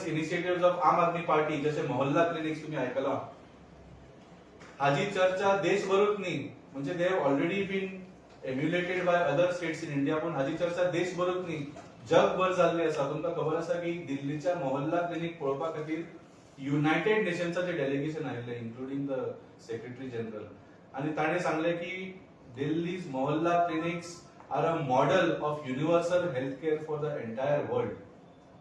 Governance initiative of आम Aadmi party जसे मोहल्ला clinics तुम्ही ऐकला, हाजी चर्चा देशभरूच न्ही, म्हणजे they have already been emulated by other states in India, पण हाजी चर्चा देशभरूच न्ही जगभर जाल्ली आसा. तुमकां खबर आसा की दिल्लीच्या मोहल्ला क्लिनिक पळोवपा खातीर युनायटेड नेशन्साचे डेलिगेशन आयिल्ले, इन्क्लुडिंग द सेक्रेटरी जनरल, आणि ताणे सांगले की Delhi's Mohalla clinics are a model of universal health care for the entire world.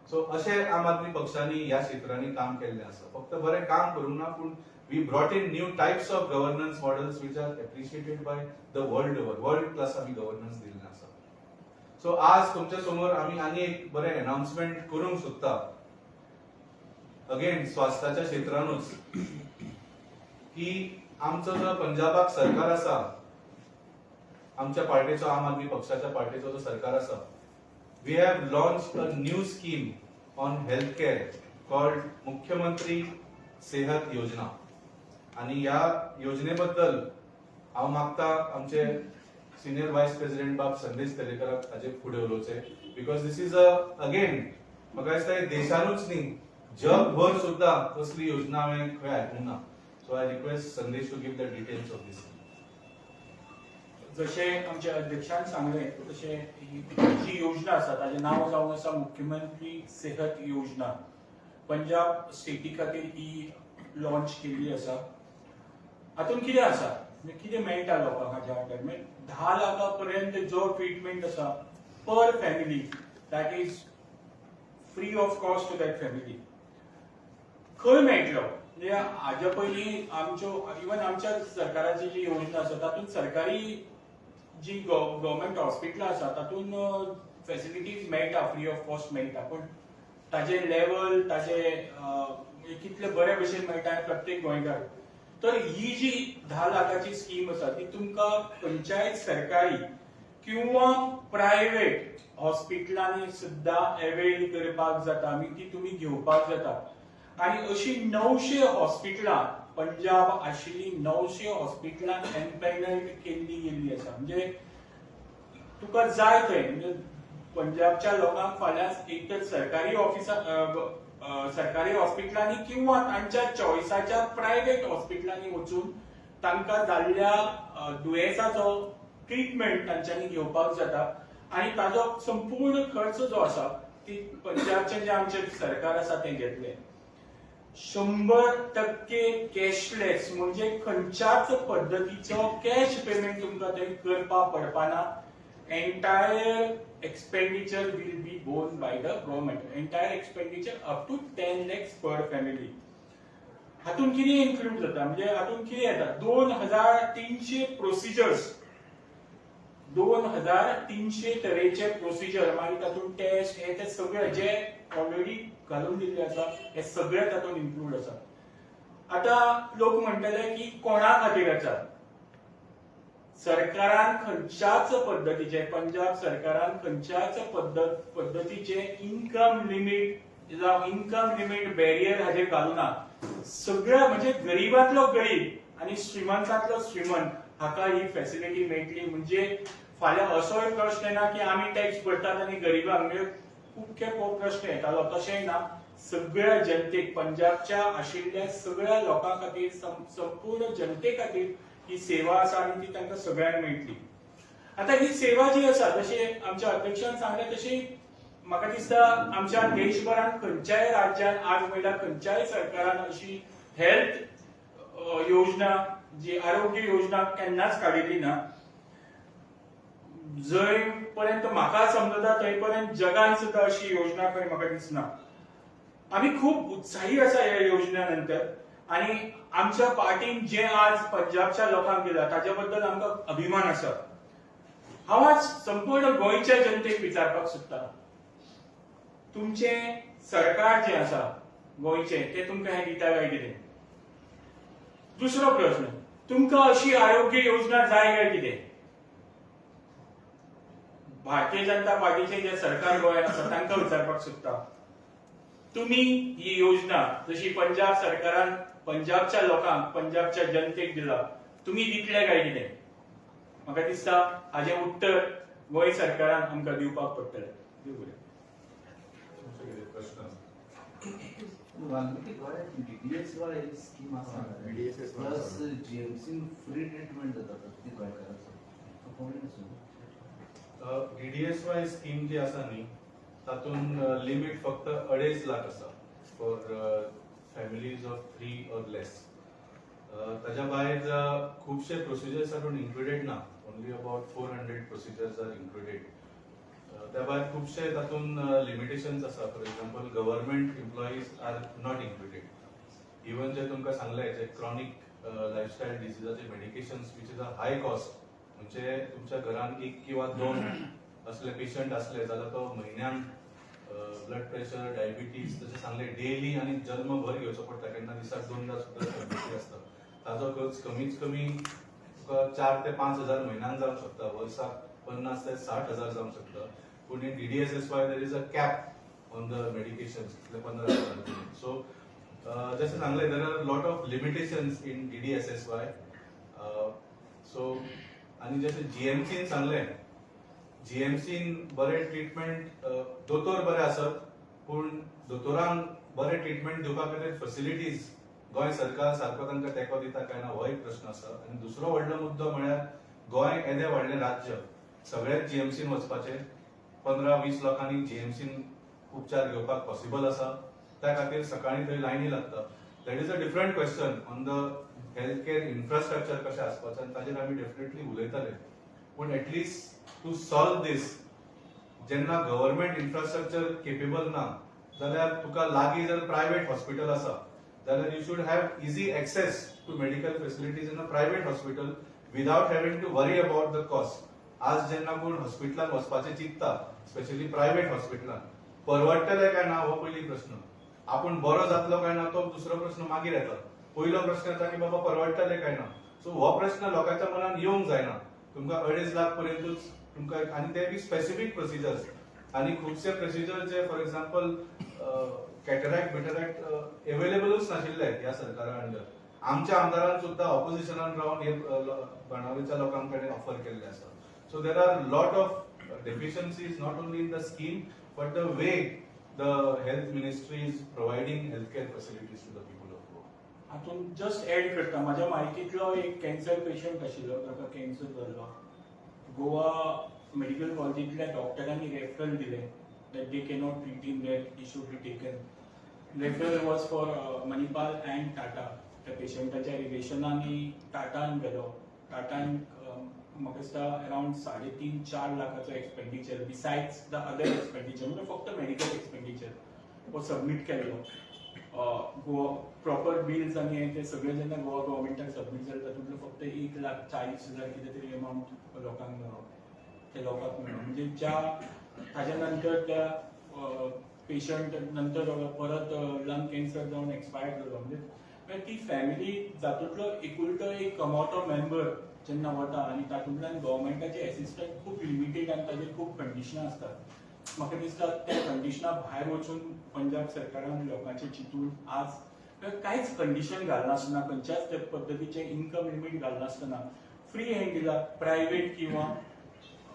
So अशे आम आदमी पक्षांनी ह्या क्षेत्रांनी काम केल्लें आसा. फक्त बरें काम करूंक ना, पूण we brought in new types of governance models which are appreciated by the world over. World class आम्ही governance दिल्लें आसा. सो आज तुमच्या समोर आम्ही आनी एक बरें अनाउन्समेंट करूंक सोदता. अगेन स्वास्थ्याच्या क्षेत्रानूच की आमचो जो पंजाबाक सरकार आसा, आमच्या पार्टीचो आम आदमी पक्षाच्या पार्टीचो जो सरकार आसा, we have launched a new scheme on healthcare called मुख्यमंत्री सेहत योजना. आणि या योजनेबद्दल हांव मागता आमचे सिनियर व्हायस प्रेसिडेंट बाब संदेश तलेकराक हाजे फुडें उलोवचे, बिकॉज दिस इज अगेन म्हाका दिसता देशानूच न्ही जगभर सुद्धा कसली योजना हांवें खंय आयकूंक ना. So I request Sandesh to give the details of this. जशे आमच्या अध्यक्षान सांगले तशे जी योजना आसा ताजें नांव जावन आसा मुख्यमंत्री सेहत योजना. पंजाब स्टेटी खातीर ही लॉन्च केल्ली आसा. हातून कितें आसा, कितें मेळटा लोकांक हाच्या वांगडा, 10 लाखां पर्यंत जो ट्रीटमेंट आसा पर family, that is free of cost to that family. खंय मेळटलो म्हणजे हाज्या पयलीं आमच्यो इवन आमच्या सरकाराची जी योजना आसा तातूंत सरकारी जी गव्हर्मेंट हॉस्पिटलां आसा तातूंत फॅसिलिटीज मेळटा, फ्री ऑफ कॉस्ट मेळटा, पण ताजे लेवल ताजे कितले बरे भशेन मेळटा प्रत्येक गोंयकार. तर ही जी 10 लाखाची स्कीम आसा ती तुमकां पंचायत सरकारी किंवा प्रायव्हेट हॉस्पिटलांनी सुद्धा अवेल करपाक जाता, आमी ती तुम्ही घेवपाक जाता. आणि अशी 900 हॉस्पिटलां पंजाब आशिल्ली 900 हॉस्पिटलां एम्पॅनल्ड केल्ली गेल्ली आसा. म्हणजे तुका जाय थंय, म्हणजे पंजाबच्या लोकांक फाल्यां एक तर सरकारी सरकारी हॉस्पिटलांनी किंवा तांच्या चॉयसाच्या प्रायव्हेट हॉस्पिटलांनी वचून तांकां जाल्ल्या दुयेंसाचो ट्रीटमेंट तांच्यांनी घेवपाक जाता. आणि ताजो संपूर्ण खर्च जो आसा ती पंजाबचे जे आमचे सरकार आसा तें घेतले. 100% कॅशलेस, म्हणजे खंयच्याच पद्धतीचो कॅश पेमेंट तुमकां थंय करपाक पडपाना. entire expenditure will be borne by the government. Entire expenditure up to 10 lakhs per family. हातून किती इन्क्लूड जाता, म्हणजे हातून किती येता, 2300 प्रोसिजर्स, 2300 तरेचे प्रोसिजर, मागीर तातून टेस्ट हे ते सगळे जे ऑलरेडी घालून दिल्ले आसा हे सगळे तातून इन्क्लूड आसा. आता लोक म्हणटले की कोणा खातीर आसा, सरकारान खंयच्याच पद्धतीचे, पंजाब सरकारान खंयच्याच पद्धतीचे इन्कम लिमिट बॅरियर हाजेर घालूना. सगळ्या म्हणजे गरीबातलो गरीब आणि श्रीमंतातलो श्रीमंत हाका ही फॅसिलिटी मेळटली. म्हणजे फाल्यां असोय प्रश्न येना की आमी टॅक्स भरतात आणि गरीबांक, म्हणजे खूब खेपो प्रश्न येतालो, तशेंय ना. सगळ्या जनतेक, पंजाबच्या आशिल्ल्या सगळ्या लोकां खातीर, संपूर्ण जनते खातीर ही सेवा आसा आणि ती तांकां सगळ्यांक मेळटली. आता ही सेवा जी आसा, जशे आमच्या अध्यक्षान सांगले तशी म्हाका दिसता आमच्या देशभरात खंयच्याय राज्यात आज म्हणल्यार खंयच्याय सरकारान अशी हेल्थ योजना, जी आरोग्य योजना केन्नाच काडिल्ली ना. जंय पर्यंत म्हाका समजता थंय पर्यंत जगान सुद्धा अशी योजना खंय म्हाका दिसना. आमी खूब उत्साही आसा ह्या योजनेनंतर, आणि आमच्या पार्टीन जे आज पंजाबच्या लोकांक दिला ताच्या बद्दल आमकां अभिमान आसा. हांव आज संपूर्ण गोंयच्या जनतेक विचारपाक सोदता, तुमचे सरकार जे आसा गोंयचे ते तुमकां हे दिता काय कितें? दुसरो प्रश्न, तुमकां अशी आरोग्य योजना जाय काय कितें? भारतीय जनता पार्टीचे जे सरकार गोंयांत आसा तांकां विचारपाक सोदता, तुम्ही ही योजना जशी पंजाब सरकारान पंजाबच्या लोकांक, पंजाबच्या जनतेक दिला, तुम्ही दितले काय कितें? म्हाका दिसता हाजे उत्तर गोंय सरकारान आमकां दिवपाक पडटलें. वाल्मिकी गोंयांत DDSY स्कीम आसा DDSS plus GMC free treatment जाता प्रत्येक गोंयकाराचो कोणी DDSY स्कीम जी आसा न्ही तातून लिमिट फक्त 2.5 लाख आसा for families of 3 or less. ताज्या भायर खुबशे प्रोसिजर्स आर इन्क्लुडेड ना, only about 400 procedures are included. त्या भायर खुबशे तातून लिमिटेशन्स आसा. For example government employees are not included. Even जे तुमकां सांगले जे क्रॉनिक लायफस्टायल डिसिजाचे medications which is a high cost, म्हणजे तुमच्या घरान 1 किंवा 2 असले पेशंट असले जाल्यार तो म्हयन्याक ब्लड प्रेशर, डायबिटीज तशें सांगले डेली आणि जन्मभर घेवचो पडटा. केन्ना दिसाक 2दा सुद्दां तब्येती आसता. ताजो खर्च कमीत कमी तुका 4 ते 5 हजार म्हयन्यान जावंक शकता, वर्साक 50 ते 60 हजार जावंक शकता. पूण in DDSSY there is a cap on the medications, 15,000. So जशें सांगले देर are lot of limitations in DDSSY. So आणि जशें GMCन सांगले, GMCन बरे ट्रीटमेंट दोतोर बरे आसत, पूण दोतोरांक बरे ट्रीटमेंट दिवपा खातीर फॅसिलिटीज गोंय सरकार सारको तांकां तेंको दिता काय ना हो एक प्रश्न आसा. आनी दुसरो व्हडलो मुद्दो म्हळ्यार गोंय येदें व्हडलें राज्य, सगळ्याच GMCन वचपाचें, 15-20 लोकांनी GMCन उपचार घेवपाक पॉसिबल आसा. त्या खातीर सकाळीं थंय लायनी लागता. That is a different question on the health care infrastructure कशें आसपाचें, आनी ताजेर आमी डेफिनेटली उलयतले. पूण एटलिस्ट टू सॉल्व दीस, जेन्ना गव्हर्नमेंट इन्फ्रास्ट्रक्चर केपेबल ना जाल्यार तुका लागीं जर प्रायव्हेट हॉस्पिटल आसा जाल्यार you should have easy access to medical facilities in a private hospital without having to worry about the cost. आज जेन्ना कोण हॉस्पिटलांत वचपाचें चिंतता, स्पेशली प्रायव्हेट हॉस्पिटलांत, परवडटलें काय ना हो पयली प्रश्न. आपूण बरो जातलो काय ना तो दुसरो प्रश्न मागीर येता. पयलो प्रश्न येता की बाबा परवडटलें काय ना. सो हो प्रश्न लोकांच्या मनात येवंक जायना. तुमकां 2.5 लाख पर्यंतूच तुमकां, आनी ते बी स्पेसिफीक प्रोसिजर्स. आनी खुबशे प्रोसिजर जे फॉर एक्झाम्पल कॅटरॅक्ट बिटरॅक्ट अवेलेबलूच नाशिल्ले ह्या सरकारा अंडर. आमच्या आमदारान सुद्दां ऑपोजिशनान रावन हे बाणावलेच्या लोकां कडेन ऑफर केल्ले आसा. So there are lot of deficiencies not only in the scheme but the way the health ministry is providing health care facilities to the people of Goa. हातून जस्ट एड करता, माझ्या म्हायतींतलो एक कॅन्सर पेशंट आशिल्लो, ताका cancer जाल्लो. Goa medical कॉलेजींतल्या डॉक्टरांनी referral दिलें that they cannot treat him, that he should be taken. Referral was for Manipal and Tata. त्या पेशंटाच्या रिलेशनांनी टाटान गेलो. टाटान म्हाका दिसता अराउंड 3.5-4 लाखाचो expenditure besides the other expenditure, म्हणजे फक्त मेडिकल एक्सपेंडिचर हो सबमीट केल्लो. गोवा प्रॉपर बिल्स आनी हे ते सगळे जेन्ना गोवा गव्हर्मेंटाक सबमीट जाले तातूंतलो फक्त 1,40,000 कितें तरी अमाउंट लोकांक मेळ्ळो. म्हणजे ज्या ताज्या नंतर त्या पेशंट नंतर परत लंग कॅन्सर जावन एक्सपायर जालो. म्हणजे ती फॅमिली जातूंतलो एकुलतो एक कमवतो मेंबर जेन्ना वता आनी तातूंतल्यान गव्हर्मेंटाचे असिस्टंट खूब लिमिटेड आनी ताजेर खूब कंडिशनां असतात. म्हाका दिसता त्या कंडिशनां भायर वचून पंजाब सरकारान लोकांचे चिंतून आज कांयच कंडिशन घालनासतना, खंयच्याच पद्दतीचे इन्कम लिमीट घालनासतना फ्री हँड दिला प्रायव्हेट किंवा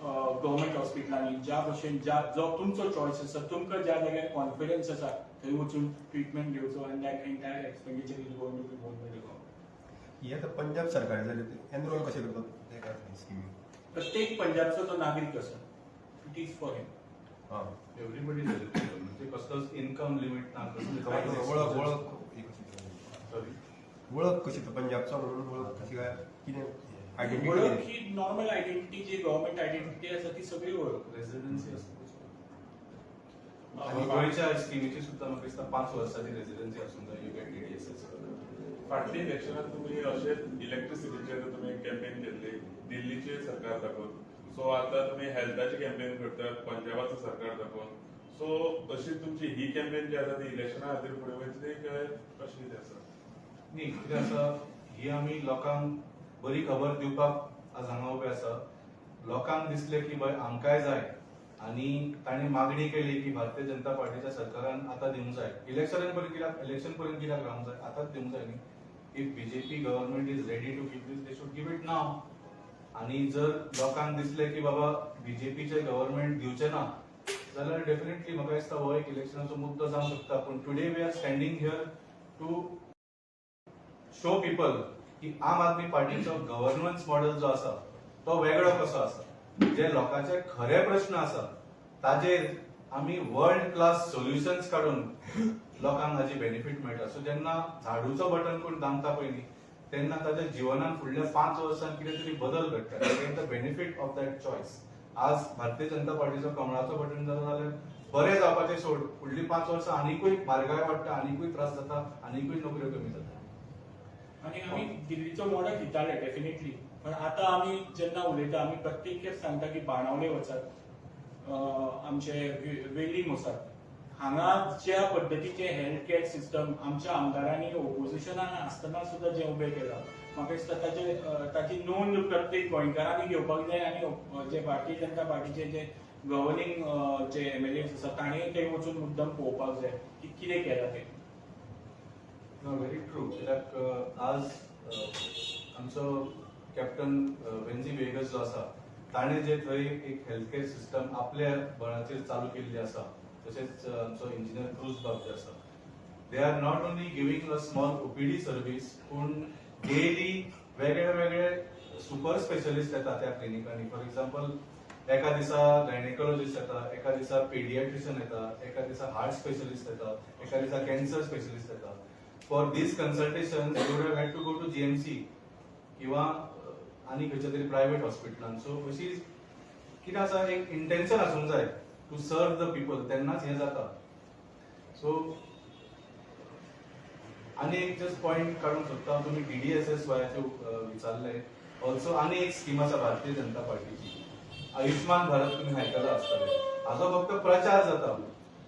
गव्हर्मेंट हॉस्पिटलांनी. ज्या भशेन जो तुमचो चॉयस आसा, तुमकां ज्या जाग्यार कॉन्फिडन्स आसा थंय वचून ट्रिटमेंट घेवचो आनी that entire expenditure is going to be borne by the government. हे आता पंजाब सरकार झाले ते एनरोल कसे करतात ते काय स्कीम? प्रत्येक पंजाबचो तो नागरीक आसा, इट इज फॉर हिम. हां, एव्हरीबडी म्हणजे कसलोच इन्कम लिमिट ना, ओळख ओळख सॉरी ओळख कशी तर पंजाबचा म्हणून ओळख कशी काय कितें ओळख आयडेंटिटी ही नॉर्मल आयडेंटिटी जी गव्हर्मेंट आयडेंटिटी आसा ती सगळी ओळख. रेसिडेन्सी असते. गोंयच्या स्किमीची सुद्दां म्हाका दिसता 5 वर्सांची रेसिडेन्सी आसूंक जाय. You get DDSS. फाटल्या इलेक्शनात तुम्ही अशें इलेक्ट्रिसिटीचेर तुम्ही कॅम्पेन केल्ली दिल्लीचे सरकार दाखोवन. सो आता तुम्ही हेल्थाची कॅम्पेन करतात पंजाबाचं सरकार दाखोवन. सो अशी तुमची ही कॅम्पेन जी आसा ती इलेक्शना खातीर फुडें वयतली काय कशी कितें आसा? न्ही, कितें आसा ही आमी लोकांक बरी खबर दिवपाक आज हांगा उबे आसा. लोकांक दिसले की बाय आमकांय जाय आनी तांणी मागणी केली की भारतीय जनता पार्टीच्या सरकारान आतां दिवंक जाय. इलेक्शन पर्यंत कित्याक रावंक जाय, आतांच दिवंक जाय न्ही. If BJP government is ready to give this, they should give it now. आनी जर लोकांक दिसले की बाबा BJPचे गव्हर्नमेंट दिवचे ना जाल्यार डेफिनेटली म्हाका दिसता हो एक इलेक्शनाचो मुद्दो जावंक शकता. पूण today we are standing here to show people की आम आदमी पार्टीचो गव्हर्नन्स मॉडेल जो आसा तो वेगळो कसो आसा. जे लोकांचे खरे प्रश्न आसा ताजेर आमी वर्ल्ड क्लास सोल्युशन्स काडून लोकांक हाजी बेनिफीट मेळटा. सो जेन्ना झाडूचो बटन कोण दामता पळय तेन्ना ताच्या जिवनान फुडल्या 5 वर्सांत कितें तरी बदल घडटा. Get the benefit of that choice. आज भारतीय जनता पार्टीचो कमळाचो बटन जालो जाल्यार बरें जावपाचें सोड, फुडलीं 5 वर्सां आनीकूय म्हारगाय वाडटा, आनीकूय त्रास जाता, आनीकूय नोकऱ्यो कमी जाता. आणि आमी दिल्लीचो मॉडेल दिताले डेफिनेटली. पण आता आमी जेन्ना उलयता आमी प्रत्येक खेप सांगता की बाणावले वचात, आमचे वेलिंग वचात. हांगा ज्या पद्दतीचे हेल्थ केअर सिस्टम आमच्या आमदारांनी ओपोजिशनान आसतना सुद्धा जे उबे केला, म्हाका दिसता ताची नोंद प्रत्येक गोंयकारांनी घेवपाक जाय. आणि जे भारतीय जनता पार्टीचे जे गव्हर्निंग जे एमएलएज आसा ताणें थंय वचून मुद्दम पळोवपाक जाय की कितें केलां तें. Very true. कित्याक आज आमचो कॅप्टन वेन्झी वेगस जो आसा ताणें जे थंय एक हेल्थ केअर सिस्टम आपल्या बळाचेर चालू केल्ली आसा, तशेंच आमचो इंजिनियर क्रूज बाब जे आसा, they are not only giving a small OPD service, पूण डेली वेगळे वेगळे सुपर स्पेशलिस्ट येतात त्या क्लिनिकांनी. फॉर एक्झाम्पल एका दिसा गायनेकोलॉजिस्ट येता, एका दिसा पेडियाट्रिशियन येता, एका दिसा हार्ट स्पेशलिस्ट येता, एका दिसा कॅन्सर स्पेशलिस्ट येता. For this consultation you would have to go to GMC किंवा आनी खंयच्या तरी प्रायव्हेट हॉस्पिटलांत. सो अशी कितें आसा, एक इंटेन्शन आसूंक जाय टू सर्व द पीपल, तेन्नाच हें जाता. सो आनी एक जस्ट पॉइंट काडूंक सोदता, तुमी DDSS-वायाचे विचारले. ऑल्सो आनी एक स्कीम आसा भारतीय जनता पार्टीची, आयुष्मान भारत, तुमी आयकलां आसतलें. हाचो फक्त प्रचार जाता,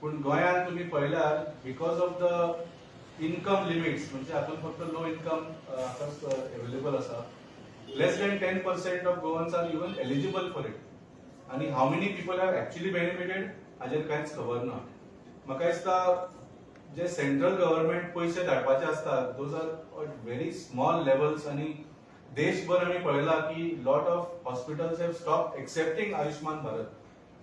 पूण गोंयांत तुमी पळयल्यार because of the income limits, म्हणजे हातूंत फक्त लो इन्कम आतांच अवेलेबल आसा, less than 10% of Goans are even eligible for it. आणि how many people have actually benefited हाजेर कांयच खबर ना. म्हाका दिसता जे सेंट्रल गव्हर्नमेंट पयशे धाडपाचे आसतात those are very small levels. आणि देशभर आमी पळयला की lot of hospitals have stop accepting Ayushman Bharat.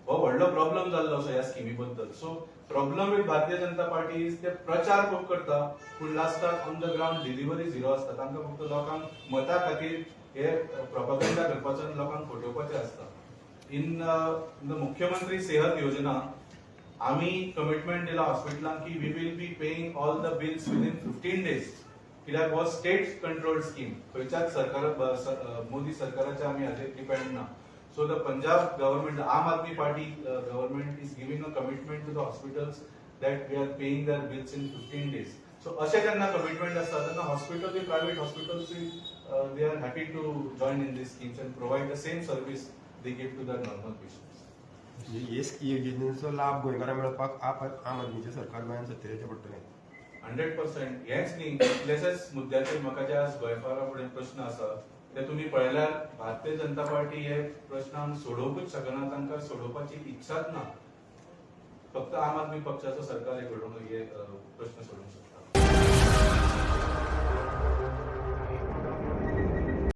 हो व्हडलो प्रॉब्लेम जाल्लो आसा ह्या स्किमी बद्दल. So problem with Bharatiya Janata party is ते प्रचार खूब करता, पूण लास्टाक on the ground delivery zero आसता. तांकां फक्त लोकांक मता खातीर हे प्रोपागंडा करपाचो आनी लोकांक फटोवपाचें आसता. इन द मुख्यमंत्री सेहत योजना आमी कमिटमेंट दिला हॉस्पिटलांक की we will be paying all the bills within 15 days. कित्याक हो स्टेट कंट्रोल्ड स्कीम, खंयच्याच सरकार मोदी सरकाराच्या आमी हाजेर डिपेंड ना. So the Punjab government, Aam Aadmi party government is giving a commitment to the hospitals that we are paying their bills in 15 days. So अशें जेन्ना कमिटमेंट आसता तेन्ना hospital, private hospitals, they are happy to join in these schemes and provide the same service they give to the normal patients. हे योजनेचो लाभ गोंयकारांक मेळपाक आम आदमीचे सरकार गोंयांत सत्तेचेर पडटलें. 100%. हेच न्ही, कितलेशेच मुद्द्याचेर म्हाका जे आज गोंयकारा फुडें प्रश्न आसा ते तुमी पळयल्यार भारतीय जनता पार्टी हे प्रश्न सोडोवपूच शकना, तांकां सोडोवपाची इच्छाच ना. फक्त आम आदमी पक्षाचो सरकार हे घडोवन हे प्रश्न सोडोवंक शकता.